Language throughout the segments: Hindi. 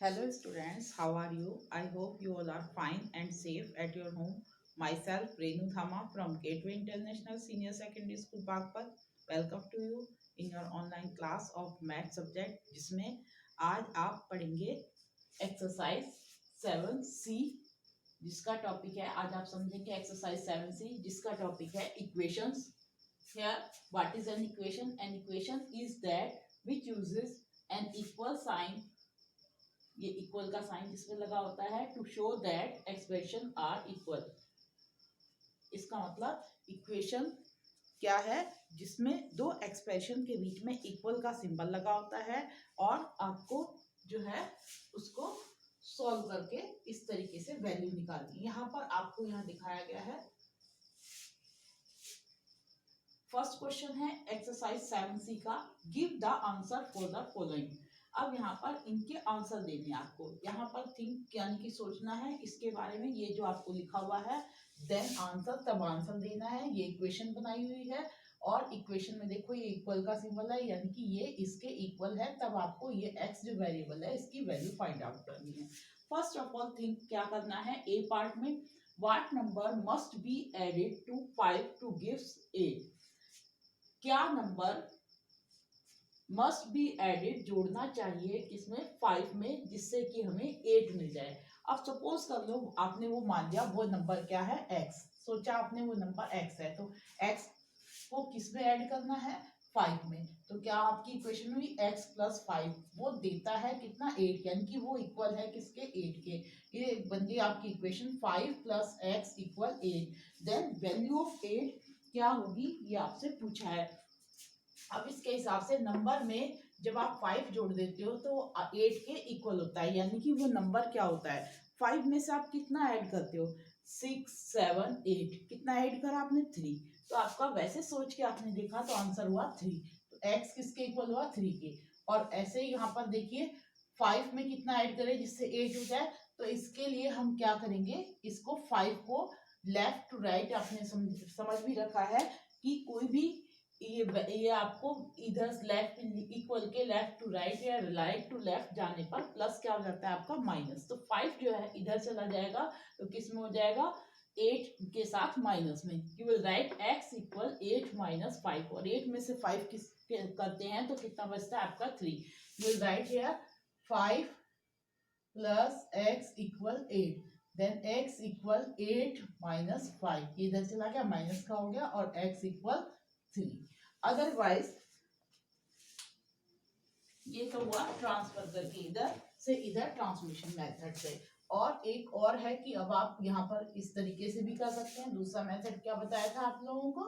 Hello students, how are you? I hope you all are fine and safe at your home. Myself Renu Thama from Gateway International Senior Secondary School Bagpat. Welcome to you in your online class of math subject जिसमें आज आप पढ़ेंगे एक्सरसाइज 7C जिसका टॉपिक है आज आप समझेंगे एक्सरसाइज 7C जिसका टॉपिक है equations. Here what is an equation? An equation is that which uses an equal sign. ये इक्वल का साइन जिसमें लगा होता है to show that expression are equal. इसका मतलब इक्वेशन क्या है जिसमें दो एक्सप्रेशन के बीच में इक्वल का सिंबल लगा होता है और आपको जो है उसको सॉल्व करके इस तरीके से वैल्यू निकालनी. यहाँ पर आपको यहाँ दिखाया गया है. फर्स्ट क्वेश्चन है एक्सरसाइज 7C का. Give the answer for the following. अब यहाँ पर इनके आंसर देने आपको. यहाँ पर थिंक यानी कि सोचना है इसके बारे में. ये जो आपको लिखा हुआ है देन आंसर, तब आंसर देना है. ये इक्वेशन बनाई हुई है और इक्वेशन में देखो ये इक्वल का सिंबल है यानी कि ये इसके इक्वल है. तब आपको ये x जो वेरिएबल है इसकी वैल्यू फाइंड आउट करनी है. फर्स्ट ऑफ ऑल थिंक क्या करना है. ए पार्ट में what number must be added to 5 to gives 8. क्या नंबर मस्ट बी एडेड जोड़ना चाहिए किसमें 5 में जिससे कि हमें 8 मिल जाए. अब सपोज कर लो आपने वो मान लिया वो नंबर क्या है x. सोचा आपने वो नंबर x है तो x को किस में ऐड करना है 5 में. तो क्या आपकी इक्वेशन में x प्लस 5 वो देता है कितना 8 यानी कि वो इक्वल है किसके 8 के. ये बन गई आपकी equation 5 plus x equal 8. Then value of 8 क्या होगी ये आपसे पूछा है. अब इसके हिसाब से नंबर में जब आप 5 जोड़ देते हो तो 8 के इक्वल होता है यानी कि वो नंबर क्या होता है 5 में से आप कितना ऐड करते हो 6 7 8. कितना ऐड करा आपने 3. तो आपका वैसे सोच के आपने देखा तो आंसर हुआ 3. तो x किसके इक्वल हुआ 3 के. और ऐसे ही यहाँ पर देखिए 5 में कितना ऐड करें जिससे 8 हो जाए. तो इसके लिए हम क्या करेंगे इसको 5 को लेफ्ट टू राइट आपने समझ भी रखा है कि कोई भी ये आपको इधर लेफ्ट इक्वल के लेफ्ट टू राइट या राइट टू लेफ्ट जाने पर प्लस क्या हो जाता है आपका माइनस. तो 5 जो है इधर चला जाएगा तो किस में हो जाएगा 8 के साथ माइनस में. You will right x equal 8 minus 5 और 8 में से 5 किस करते हैं तो कितना बचता है आपका 3. You will write here 5 plus x equal 8. Then x equal 8 minus 5. इधर चला गया माइनस का हो गया और x इक्वल 3. अदरवाइज ये तो हुआ ट्रांसफर करके इधर से इधर ट्रांसमिशन मेथड से. और एक और है कि अब आप यहाँ पर इस तरीके से भी कर सकते हैं. दूसरा मेथड क्या बताया था आप लोगों को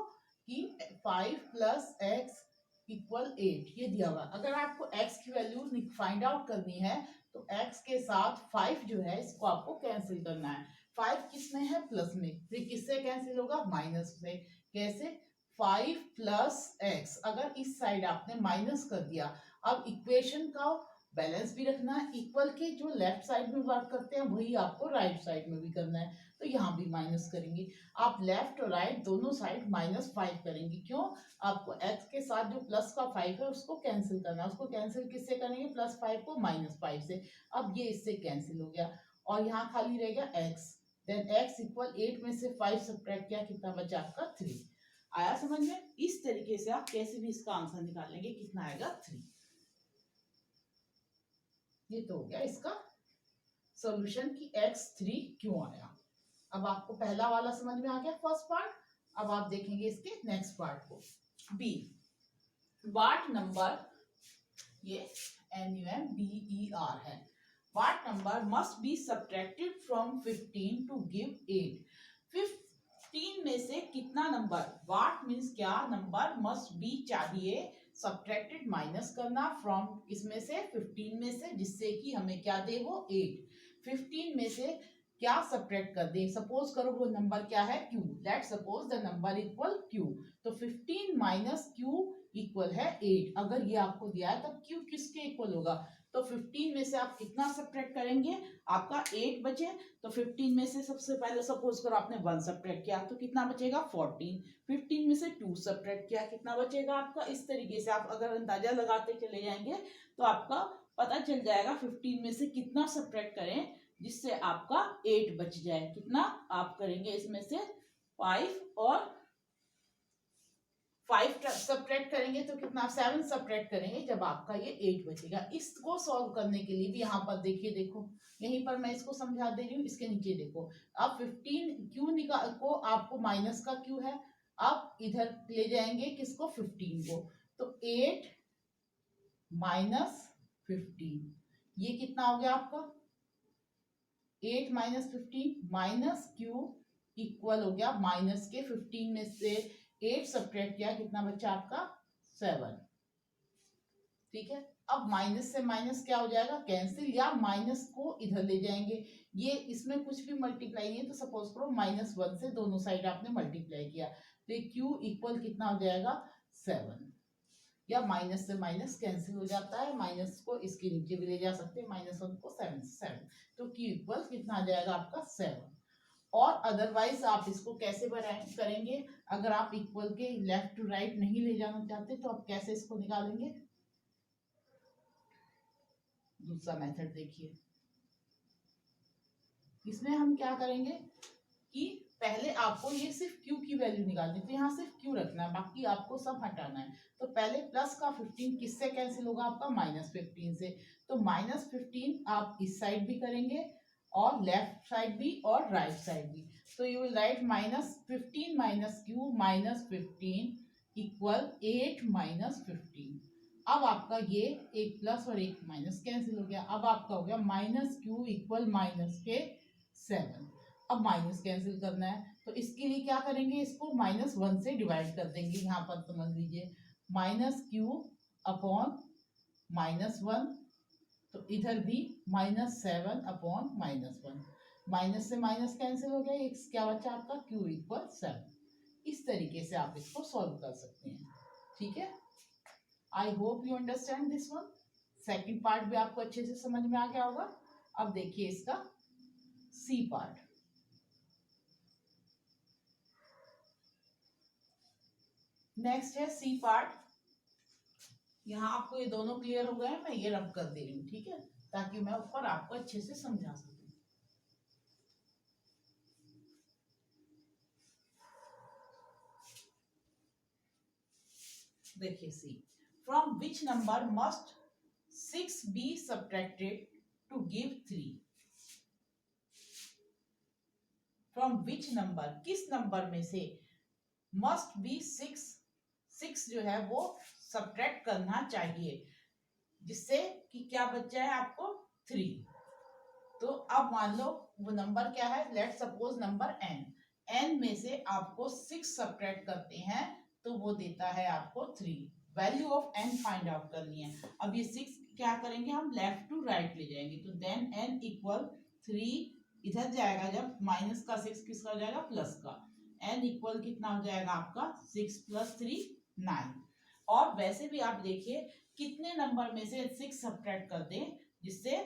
कि 5 प्लस एक्स इक्वल 8 ये दिया हुआ. अगर आपको x की वैल्यू फाइंड आउट करनी है तो x के साथ 5 जो है इसको आपको कैंसिल करना है. 5 किस में है प्लस में. फिर किससे कैंसिल होगा माइनस में. कैसे 5 प्लस एक्स. अगर इस साइड आपने माइनस कर दिया. अब इक्वेशन का बैलेंस भी रखना है. इक्वल के जो लेफ्ट साइड में बात करते हैं वही आपको राइट साइड में भी करना है. तो यहाँ भी माइनस करेंगे. आप लेफ्ट और राइट दोनों साइड -5 करेंगे. क्यों आपको x के साथ जो प्लस का 5 है उसको कैंसिल करना है. उसको कैंसिल किससे करेंगे +5 को -5 से. अब ये इससे कैंसिल हो गया और यहाँ खाली रह गया x. देन x इक्वल 8 में से 5 सब्ट्रैक्ट किया कितना बचा आपका 3. आया समझ में. इस तरीके से आप कैसे भी इसका आंसर निकाल लेंगे. कितना आएगा 3. ये तो हो गया इसका सॉल्यूशन कि x3 क्यों आया. अब आपको पहला वाला समझ में आ गया फर्स्ट पार्ट. अब आप देखेंगे इसके नेक्स्ट पार्ट को. बी व्हाट नंबर ये NUMBER है. What number must be subtracted from 15 to give 8. 15 में से कितना नंबर. व्हाट मीन्स क्या नंबर मस्ट बी चाहिए सब्ट्रैक्टेड माइनस करना फ्रॉम किसमें से 15 में से जिससे कि हमें क्या दे वो 8. 15 में से क्या सब्ट्रैक्ट कर दे. सपोज करो वो नंबर क्या है q. Let suppose the number equal q. तो 15 माइनस q इक्वल है 8. अगर ये आपको दिया है तब q किसके इक्वल होगा. तो 15 में से आप कितना सब्ट्रैक्ट करेंगे आपका 8 बचे. तो 15 में से सबसे पहले सपोज करो आपने 1 सब्ट्रैक्ट किया तो कितना बचेगा 14. 15 में से 2 सब्ट्रैक्ट किया कितना बचेगा आपका. इस तरीके से आप अगर अंदाजा लगाते चले जाएंगे तो आपका पता चल जाएगा 15 में से कितना सब्ट्रैक्ट करें जिससे आपका 8 बच जाए। कितना आप करेंगे इसमें से 5 और 5 सब्ट्रैक्ट करेंगे तो कितना 7 सब्ट्रैक्ट करेंगे जब आपका ये 8 बचेगा। इसको सॉल्व करने के लिए भी यहाँ पर देखिए, देखो यहीं पर मैं इसको समझा दे रही हूँ, इसके नीचे देखो। अब 15 क्यू निकाल को आपको माइनस का क्यू है, अब इधर ले जाएंगे किसको 15 को, तो 8 माइनस 15 ये कितना हो गया आपका 8 माइनस 15 माइनस क्यू इक्वल हो गया माइनस के 15 में से 8 सब्ट्रैक्ट किया कितना बच्चा आपका 7। ठीक है, अब माइनस से माइनस क्या हो जाएगा कैंसिल, या माइनस को इधर ले जाएंगे। ये इसमें कुछ भी मल्टीप्लाई नहीं है, तो सपोज करो -1 से दोनों साइड आपने मल्टीप्लाई किया तो क्यू इक्वल कितना हो जाएगा 7, या माइनस से माइनस कैंसिल हो जाता है, माइनस को इसके नीचे भी ले जा सकते हैं, -1 को 7 से 7, तो क्यू इक्वल कितना आ जाएगा आपका 7। और अदरवाइज आप इसको कैसे करेंगे, अगर आप इक्वल के लेफ्ट टू राइट नहीं ले जाना चाहते तो आप कैसे इसको निकालेंगे, दूसरा मेथड देखिए। इसमें हम क्या करेंगे कि पहले आपको ये सिर्फ q की वैल्यू निकालनी है, तो यहाँ सिर्फ q रखना है, बाकी आपको सब हटाना है। तो पहले प्लस का 15 किससे कैंसिल होगा आपका -15 से, तो -15 आप इस साइड भी करेंगे और लेफ्ट साइड भी और राइट साइड भी, तो you will right -15 minus Q -15 equal 8 minus 15। अब आपका ये एक प्लस और एक माइनस कैंसिल हो गया, अब आपका हो गया माइनस क्यू इक्वल माइनस के 7। अब माइनस कैंसिल करना है तो इसके लिए क्या करेंगे, इसको -1 से डिवाइड कर देंगे। यहाँ पर समझ लीजिए माइनस क्यू अपॉन -1, तो इधर भी -7 अपॉन -1, माइनस से माइनस कैंसिल हो गया, एक क्या बचा आपका क्यू इक्वल 7। इस तरीके से आप इसको सॉल्व कर सकते हैं। ठीक है, आई hope you understand this one. Second part भी आपको अच्छे से समझ में आ गया होगा। अब देखिए इसका सी पार्ट। नेक्स्ट है सी पार्ट। यहाँ आपको ये दोनों क्लियर हो गए हैं, मैं ये रब कर दे रही हूँ, ठीक है, ताकि मैं ऊपर आपको अच्छे से समझा सकूं। देखिए see, from which number must 6 be subtracted to give 3। From which number, किस नंबर में से मस्ट बी 6 जो है वो सब्ट्रैक्ट करना चाहिए जिससे कि क्या बच जाए आपको 3। तो अब मान लो वो नंबर क्या है, लेट सपोज नंबर n में से आपको 6 सब्ट्रैक्ट करते हैं तो वो देता है आपको 3। Value of n find out करनी है। अब ये 6 क्या करेंगे हम लेफ्ट टू राइट ले जाएंगे, तो देन n इक्वल 3 इधर जाएगा, जब माइनस का 6 किसका हो जाएगा प्लस का, n इक्वल कितना हो जाएगा आपका 6 + 3 9। और वैसे भी आप देखिए कितने नंबर में से 6 सब्ट्रैक्ट कर दें जिससे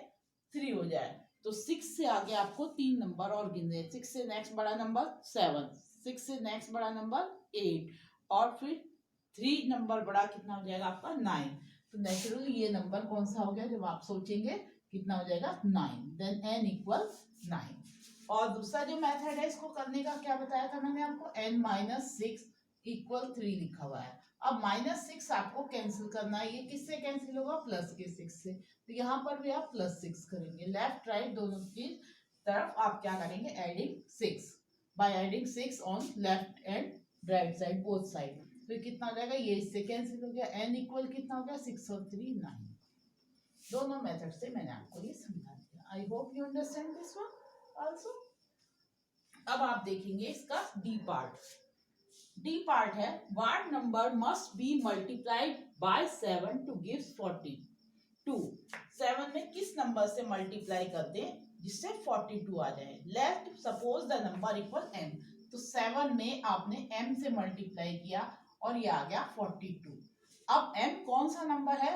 3 हो जाए, तो 6 से आगे आपको 3 नंबर और गिनने, 6 से नेक्स्ट बड़ा नंबर 7, 6 से नेक्स्ट बड़ा नंबर 8, और फिर 3 नंबर बड़ा कितना हो जाएगा आपका 9। तो नेचुरली ये नंबर कौन सा हो गया, जब आप सोचेंगे कितना हो जाएगा 9, देन n इक्वल 9। और दूसरा जो मेथड है इसको करने का क्या बताया था मैंने आपको, n - 6 इक्वल 3 लिखा हुआ है। अब -6 आपको कैंसिल करना है, ये किससे कैंसिल होगा प्लस के 6 से, तो यहाँ पर भी आप +6 करेंगे, लेफ्ट राइट दोनों की तरफ आप क्या करेंगे adding 6, by adding 6 on left and right side both side, तो कितना हो जाएगा, ये इससे कैंसिल हो गया, n इक्वल कितना हो गया 6 और 3 9। दोनों मेथड से मैंने आपको ये समझा दिया। I hope you understand this one also. अब आप देखेंगे इसका डी पार्ट। डी पार्ट है what number must be multiplied by 7 to give 42। 7 में किस नंबर से मल्टीप्लाई कर दें जिससे 42 आ जाए। Let suppose the number equal m, तो 7 में आपने m से मल्टीप्लाई किया और ये आ गया 42। अब m कौन सा नंबर है,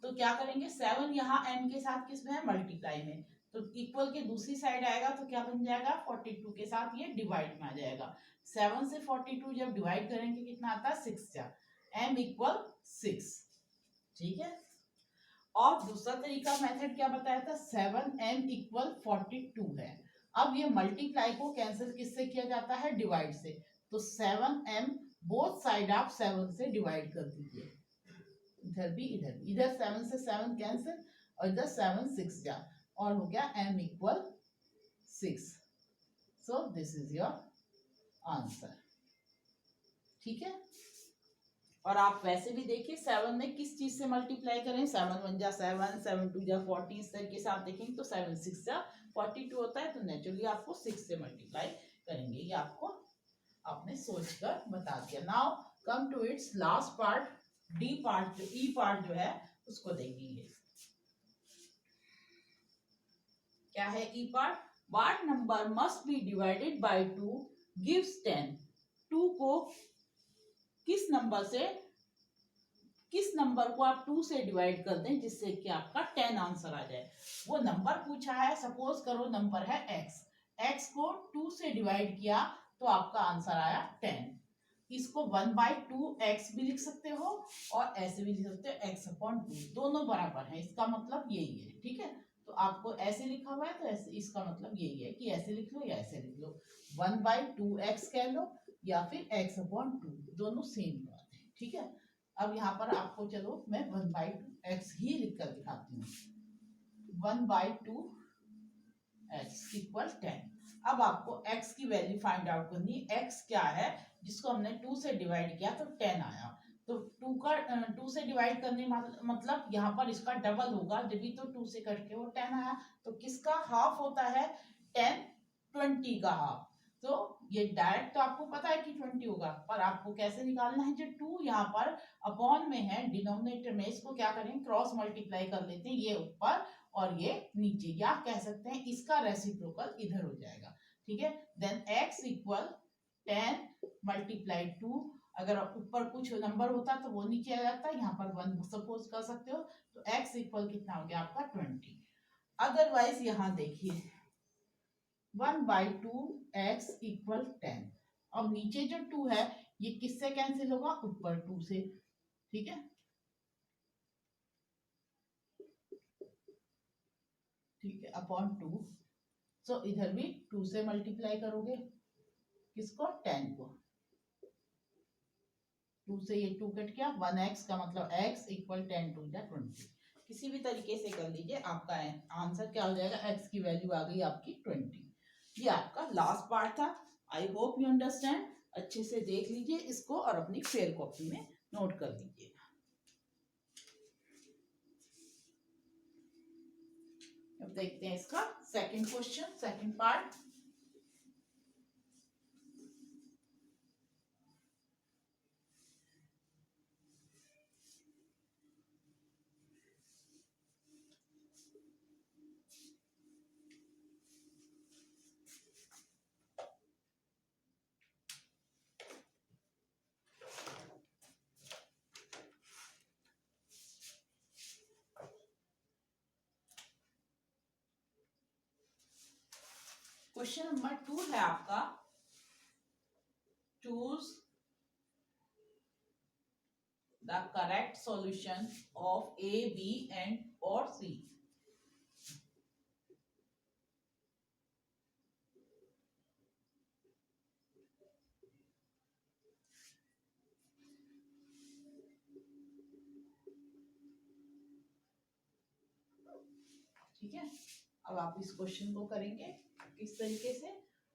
तो क्या करेंगे 7 यहाँ n के साथ किस में है मल्टीप्लाई में, तो इक्वल के दूसरी साइड आएगा तो क्या बन जाएगा 42 के साथ ये डिवाइड में आ जाएगा। 7 से 42 जब डिवाइड करेंगे कितना आता है 6 जा, m इक्वल 6। ठीक है, और दूसरा तरीका मेथड क्या बताया था, 7m = 42 है। अब ये मल्टीप्लाई को कैंसिल किससे किया जाता है, डिवाइड से। तो 7m बोथ साइड आप 7 से डिवाइड कर दीजिए, इधर भी इधर भी, इधर 7 से 7 कैंसिल और इधर 7 6 जा, और हो गया m = 6। So this is your answer. ठीक है, और आप वैसे भी देखिए 7 में किस चीज से मल्टीप्लाई करें, 7 1 जा 7, 7 2 जा 40, इस तरीके से आप देखेंगे तो 7 6 जा 42 होता है, तो नेचुरली आपको 6 से मल्टीप्लाई करेंगे। ये आपको आपने सोचकर बता दिया। Now come to its last part, D part, जो ई पार्ट जो है उसको देखेंगे। क्या है E part, what number must be divided by 2 gives 10। 2 को किस नंबर को आप 2 से डिवाइड कर दें जिससे कि आपका 10 आंसर आ जाए। वो नंबर पूछा है, सपोज करो नंबर है x, x को 2 से डिवाइड किया तो आपका आंसर आया 10। इसको 1/2x भी लिख सकते हो और ऐसे भी लिख सकते हो x/2, दोनों बराबर है, इसका मतलब यही है। ठीक है, तो आपको ऐसे लिखा हुआ है तो ऐसे, इसका मतलब यही है कि ऐसे लिख लो या ऐसे लिख लो, 1/2x कह लो या फिर x/2, दोनों सेम बात है। ठीक है, अब यहाँ पर आपको चलो मैं 1/2x ही लिख कर दिखाती हूँ, 1/2x = 10। अब आपको x की वैल्यू फाइंड आउट करनी है। x क्या है, जिसको हमने 2 से डिवाइड किया तो 10 आया, तो 2 से डिवाइड करने मतलब यहाँ पर इसका डबल होगा, जब भी तो 2 से कट के वो 10 आया, तो किसका हाफ होता है, 10 20 का हाफ। तो ये डायरेक्ट तो आपको पता है कि 20 होगा, पर आपको कैसे निकालना है, जो 2 यहाँ पर अपॉन में है डिनोमिनेटर में, इसको क्या करें, क्रॉस मल्टीप्लाई कर लेते हैं, ये ऊपर और ये नीचे, या कह सकते हैं इसका रेसिप्रोकल इधर हो जाएगा। ठीक है, देन x = 10 × 2, अगर ऊपर कुछ नंबर होता तो वो नीचे आ जाता, यहाँ पर 1 सपोज कर सकते हो, तो x = कितना हो गया आपका 20। अदरवाइज यहाँ देखिए 1/2x = 10। अब नीचे जो 2 है ये किससे कैंसिल होगा, ऊपर 2 से। ठीक है, ठीक है, अपॉन 2। सो इधर भी 2 से मल्टीप्लाई करोगे, किसको, 10 को, 2 से ये 2 कट गया, 1x का मतलब x = 10 × 2 = 20। किसी भी तरीके से कर लीजिए, आपका आंसर क्या हो जाएगा, x की वैल्यू आ गई आपकी 20। ये आपका लास्ट पार्ट था। आई होप यू अंडरस्टैंड। अच्छे से देख लीजिए इसको और अपनी फेयर कॉपी में नोट कर लीजिए। अब देखते हैं इसका second question, second part. Question number 2 है आपका, choose the correct solution of A, B and or C। ठीक है, अब आप इस क्वेश्चन को करेंगे किस तरीके से।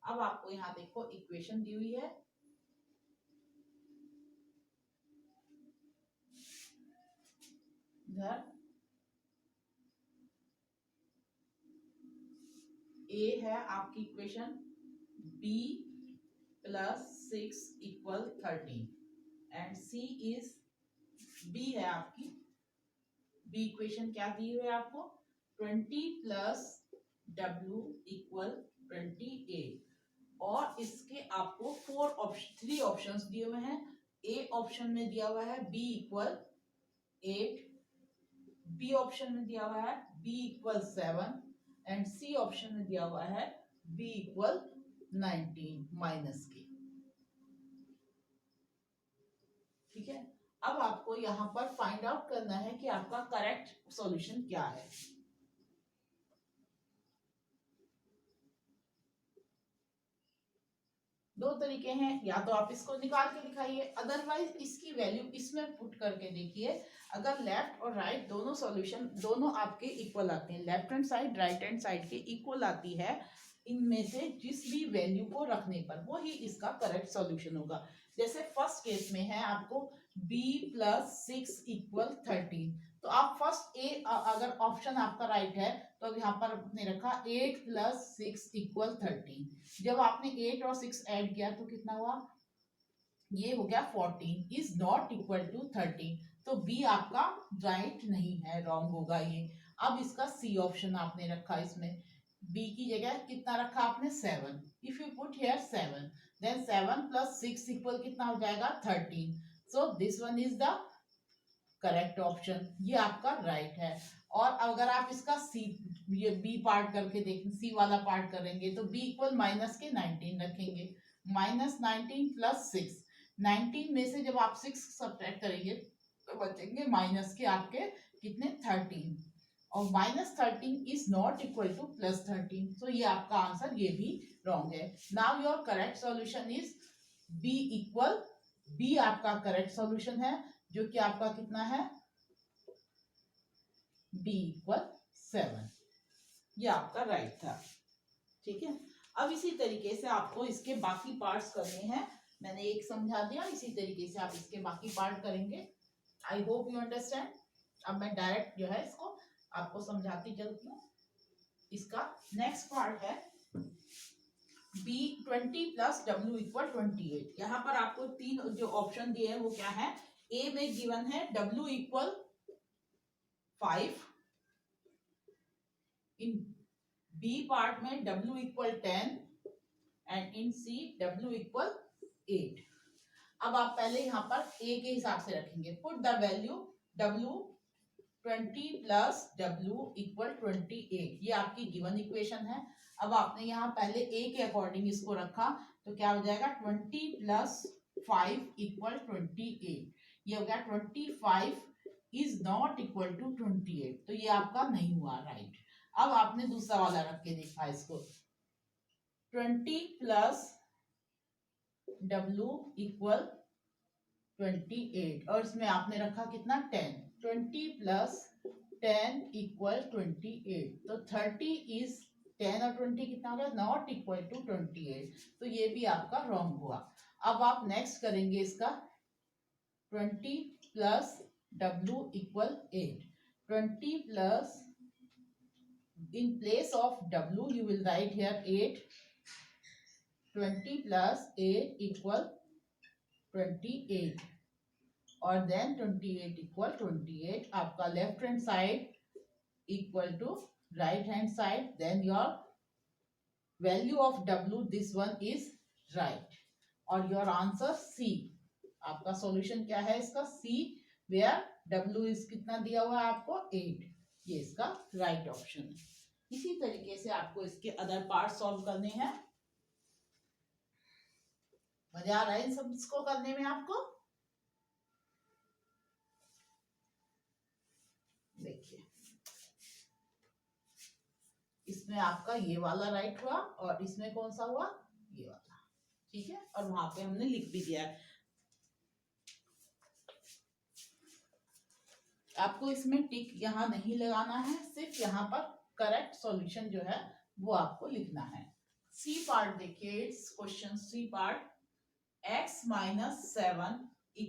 अब आपको यहाँ देखो इक्वेशन दी हुई है, इधर A है आपकी equation, B + 6 = 13 and C is, B है आपकी, B इक्वेशन क्या दी हुई है आपको, 20 + W = 28, और इसके आपको 3 ऑप्शंस दिए हुए हैं। A ऑप्शन में दिया हुआ है B = 8, B ऑप्शन में दिया हुआ है B = 7 एंड C ऑप्शन में दिया हुआ है B = 19 माइनस के। ठीक है, अब आपको यहाँ पर फाइंड आउट करना है कि आपका करेक्ट सॉल्यूशन क्या है। दो तरीके हैं, या तो आप इसको निकाल के दिखाइए, अदरवाइज इसकी वैल्यू इसमें पुट करके देखिए। अगर लेफ्ट और राइट दोनों सॉल्यूशन दोनों आपके इक्वल आते हैं, left hand side right hand side के इक्वल आती है, इनमें से जिस भी वैल्यू को रखने पर वो ही इसका करेक्ट सॉल्यूशन होगा। जैसे फर्स्ट केस में है आपको b + 6 = 13, तो आप फर्स्ट ए अगर ऑप्शन आपका राइट है तो अब यहाँ पर आपने रखा 8 + 6 = 13। जब आपने 8 और 6 ऐड किया तो कितना हुआ, ये हो गया 14 इज नॉट इक्वल टू 13। तो बी आपका राइट नहीं है, रॉन्ग होगा ये। अब इसका सी ऑप्शन आपने रखा, इसमें बी की जगह कितना रखा आपने 7। If you put here 7 then 7 + 6 equal कितना हो जाएगा 13। So this one is the correct option, ये आपका राइट है। और अगर आप इसका सी ये बी पार्ट करके देखें, सी वाला पार्ट करेंगे तो बी इक्वल माइनस के 19 रखेंगे, -19 + 6। 19 में से जब आप 6 सब्ट्रैक्ट करेंगे तो बचेंगे माइनस के आपके कितने 13, और -13 इज नॉट इक्वल टू +13। तो ये आपका आंसर ये भी रॉन्ग है। Now your correct solution is B equal, B आपका करेक्ट सॉल्यूशन है, जो कि आपका कितना है b = 7, ये आपका राइट था। ठीक है, अब इसी तरीके से आपको इसके बाकी पार्ट्स करने हैं। मैंने एक समझा दिया, इसी तरीके से आप इसके बाकी पार्ट करेंगे। आई होप यू अंडरस्टैंड। अब मैं डायरेक्ट जो है इसको आपको समझाती चलती हूँ। इसका नेक्स्ट पार्ट है b 20 + w = 28। यहाँ पर आपको तीन जो ऑप्शन दिए हैं वो क्या है, ए में गिवन है w = 5, इन बी पार्ट में w = 10 and in C w = 8। अब आप पहले यहाँ पर a के हिसाब से रखेंगे, put the value w 20 + w = 28, ये आपकी गिवन इक्वेशन है। अब आपने यहाँ पहले a के अकॉर्डिंग इसको रखा तो क्या हो जाएगा 20 + 5 = 28, ये हो गया 25 इज नॉट इक्वल टू 28, तो ये आपका नहीं हुआ राइट। अब आपने दूसरा वाला रख के देखा इसको, 20 + w = 28 और इसमें आपने रखा कितना 10, 20 + 10 = 28, तो 30 इज 10 और 20 कितना हो गया नॉट इक्वल टू 28, तो ये भी आपका रॉन्ग हुआ। अब आप नेक्स्ट करेंगे इसका 20 + w = 8, 20 plus in place of w you will write here 8, 20 + 8 = 28, और then 28 = 28 आपका left hand side equal to right hand side, then your value of w this one is right, और your answer C, आपका सॉल्यूशन क्या है इसका C, where w is कितना दिया हुआ है आपको 8, ये इसका राइट ऑप्शन है। इसी तरीके से आपको इसके अदर पार्ट सॉल्व करने हैं। मजा आ रहा है इन सब इसको करने में आपको? देखिए इसमें आपका ये वाला राइट हुआ और इसमें कौन सा हुआ ये वाला, ठीक है, और वहां पे हमने लिख भी दिया है। आपको इसमें टिक यहाँ नहीं लगाना है, सिर्फ यहाँ पर करेक्ट सॉल्यूशन जो है वो आपको लिखना है। सी पार्ट देखिए, it's question C part, x - 7 =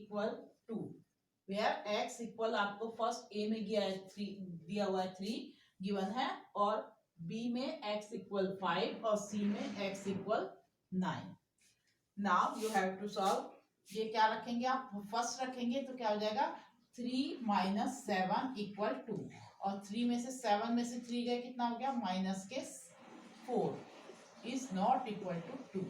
2, where x equal आपको फर्स्ट ए में दिया हुआ है 3 गिवन है, और b में x = 5 और c में x = 9। Now you have to solve, ये क्या रखेंगे आप फर्स्ट रखेंगे तो क्या हो जाएगा 3 - 7 = 2, और 3 में से 7 में से 3 गए कितना हो गया -4 इज नॉट इक्वल टू 2,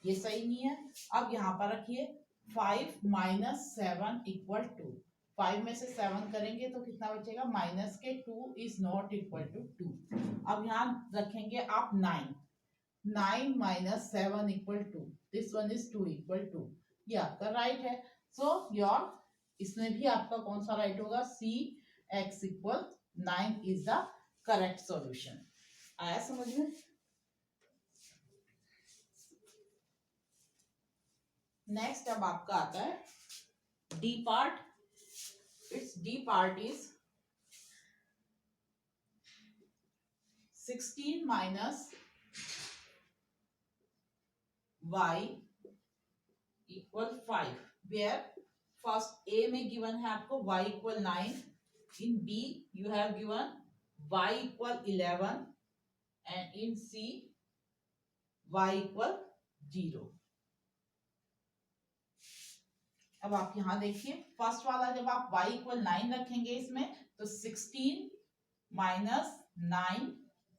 ये सही नहीं है। अब यहाँ पर रखिए 5 - 7 = 2, 5 में से 7 करेंगे तो कितना बचेगा -2 इज नॉट इक्वल टू 2। अब यहाँ रखेंगे आप 9 - 7 = 2, दिस वन इज 2 = 2, ये आपका राइट है। सो योर इसमें भी आपका कौन सा राइट होगा, C x equal 9 is the correct solution. आया समझ में? नेक्स्ट अब आपका आता है D part. It's D part is 16 minus y equal 5, where first A में गिवन है आपको y equal 9, in B you have given y equal 11 and in C y equal 0। अब आप यहां देखिए फर्स्ट वाला जब आप y इक्वल 9 रखेंगे इसमें तो 16 माइनस 9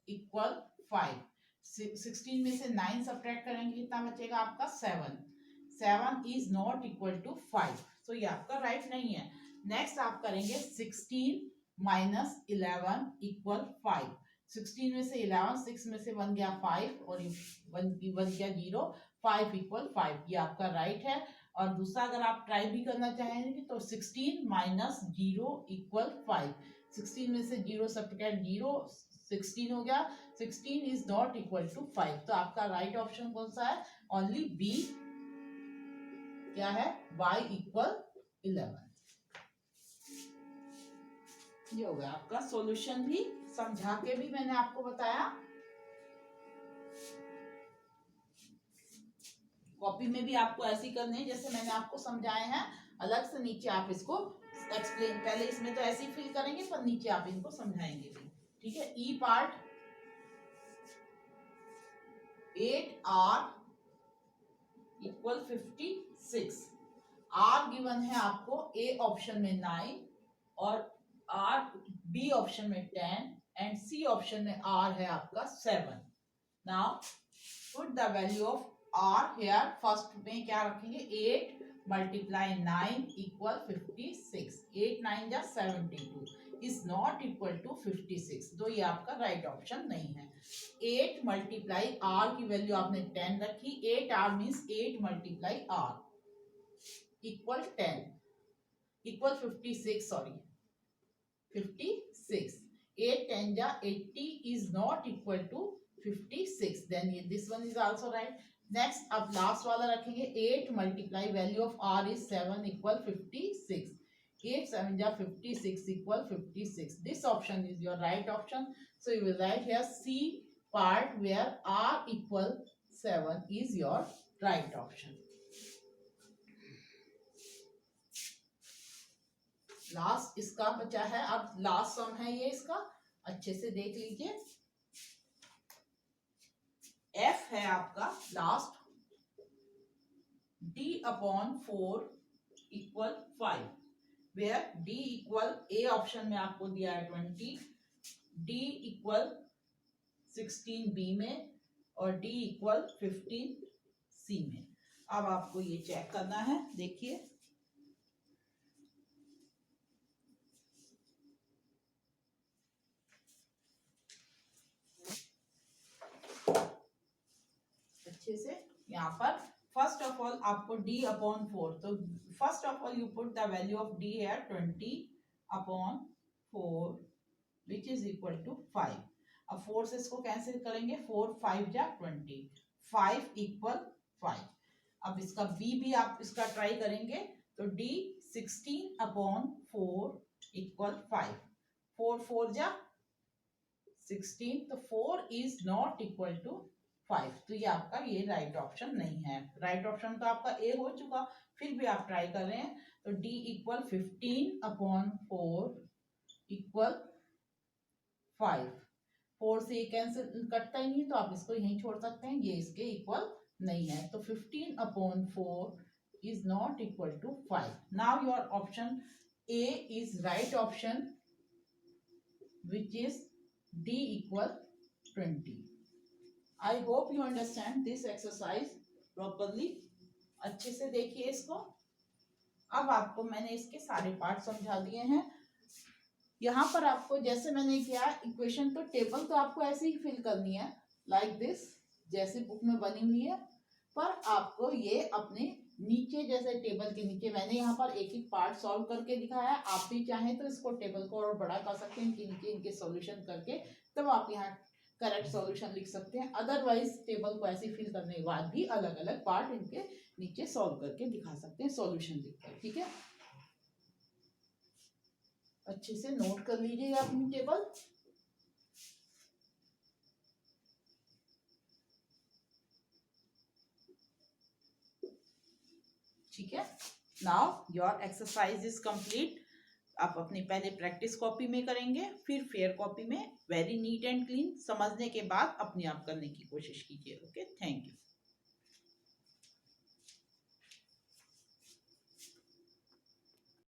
इक्वल 5, 16 में से 9 सब्ट्रैक्ट करेंगे कितना बचेगा आपका 7, 7 इज नॉट इक्वल टू 5, तो ये आपका राइट नहीं है। नेक्स्ट आप करेंगे 16 माइनस 11 इक्वल 5, 16 में से 11, 6 में से बन गया 5 और 1 बन गया 0, 5 इक्वल 5, ये आपका राइट है। और दूसरा अगर आप ट्राई भी करना चाहेंगे तो 16 माइनस 0 इक्वल 5, 16 में से 0 सब्ट्रैक्ट 0, 16 हो गया, 16 इज नॉट इक्वल टू 5, तो आपका राइट ऑप्शन कौन सा है, ओनली बी, क्या है, y इक्वल 11। ये हो गया आपका सॉल्यूशन, भी समझा के भी मैंने आपको बताया, कॉपी में भी आपको ऐसे करने हैं जैसे मैंने आपको समझाए हैं, अलग से नीचे आप इसको एक्सप्लेन, पहले इसमें तो ऐसे ही फिल करेंगे पर नीचे आप इनको समझाएंगे भी, ठीक है। E part 8r equal 56, are given है आपको ए ऑप्शन में 9 और आर बी ऑप्शन में 10 एंड सी ऑप्शन में आर है आपका 7। Now put the value of R here, first में क्या रखेंगे, 8 मल्टीप्लाई 9 इक्वल 56, 8 9 जा 72 इज नॉट इक्वल टू 56, तो ये आपका राइट ऑप्शन नहीं है। 8 मल्टीप्लाई आर की वैल्यू आपने 10 रखी, 8r means 8 multiply R equal 10 equal 56, sorry 56, 8 10 जा 80 is not equal to 56, then this one is also right। Next अब लास्ट वाला रखेंगे, 8 multiply value of r is 7 equal 56, 8 7 जा 56 equal 56, this option is your right option, so you will write here C part where r equal 7 is your right option। Last इसका बचा है, अब लास्ट सम है ये, इसका अच्छे से देख लीजिए। f है आपका last d upon 4 equal 5, where d equal, A option में आपको दिया है 20, d इक्वल 16 बी में और d इक्वल 15 सी में। अब आपको ये चेक करना है, देखिए अच्छे से, यहाँ पर फर्स्ट ऑफ ऑल आपको d अपॉन 4, तो first of all you put the value of d है 20 upon 4 which is equal to 5। अब 4 से इसको कैंसिल करेंगे, 4 5 जा 20, 5 इक्वल 5। अब इसका b भी आप इसका ट्राई करेंगे तो d 16 अपॉन 4 इक्वल 5, 4 4 जा 16, तो 4 इज नॉट इक्वल टू 5, तो ये आपका ये राइट ऑप्शन नहीं है। राइट ऑप्शन तो आपका ए हो चुका, फिर भी आप ट्राई कर रहे हैं, तो d इक्वल 15 अपॉन 4 इक्वल 5, 4 से ये कैंसिल कटता ही नहीं, तो आप इसको यहीं छोड़ सकते हैं, ये इसके इक्वल नहीं है, तो 15 upon 4 is not equal to 5। Now your option A is right option which is d equal 20। I hope you understand this exercise properly। अच्छे से देखिए इसको। अब आपको मैंने इसके सारे पार्ट समझा दिए हैं। यहाँ पर आपको जैसे मैंने किया इक्वेशन, तो टेबल तो आपको ऐसे ही फिल करनी है लाइक दिस, जैसे बुक में बनी हुई है, पर आपको ये अपने नीचे जैसे टेबल के नीचे मैंने यहाँ पर एक एक पार्ट सॉल्व करके दिखाया है, आप भी चाहें तो इसको टेबल को और बड़ा कर सकते हैं इनके नीचे इनके सॉल्यूशन करके, तब आप यहाँ करेक्ट सॉल्यूशन लिख सकते हैं। अदरवाइज टेबल को ऐसे फिल करने के बाद भी अलग अलग पार्ट इनके नीचे सॉल्व करके दिखा सकते हैं सॉल्यूशन लिखकर। ठीक है, अच्छे से नोट कर लीजिएगा अपनी टेबल। ठीक है, now your exercise is complete. आप अपनी पहले प्रैक्टिस कॉपी में करेंगे, फिर फेयर कॉपी में वेरी नीट एंड क्लीन समझने के बाद अपने आप करने की कोशिश कीजिए। Okay, thank you.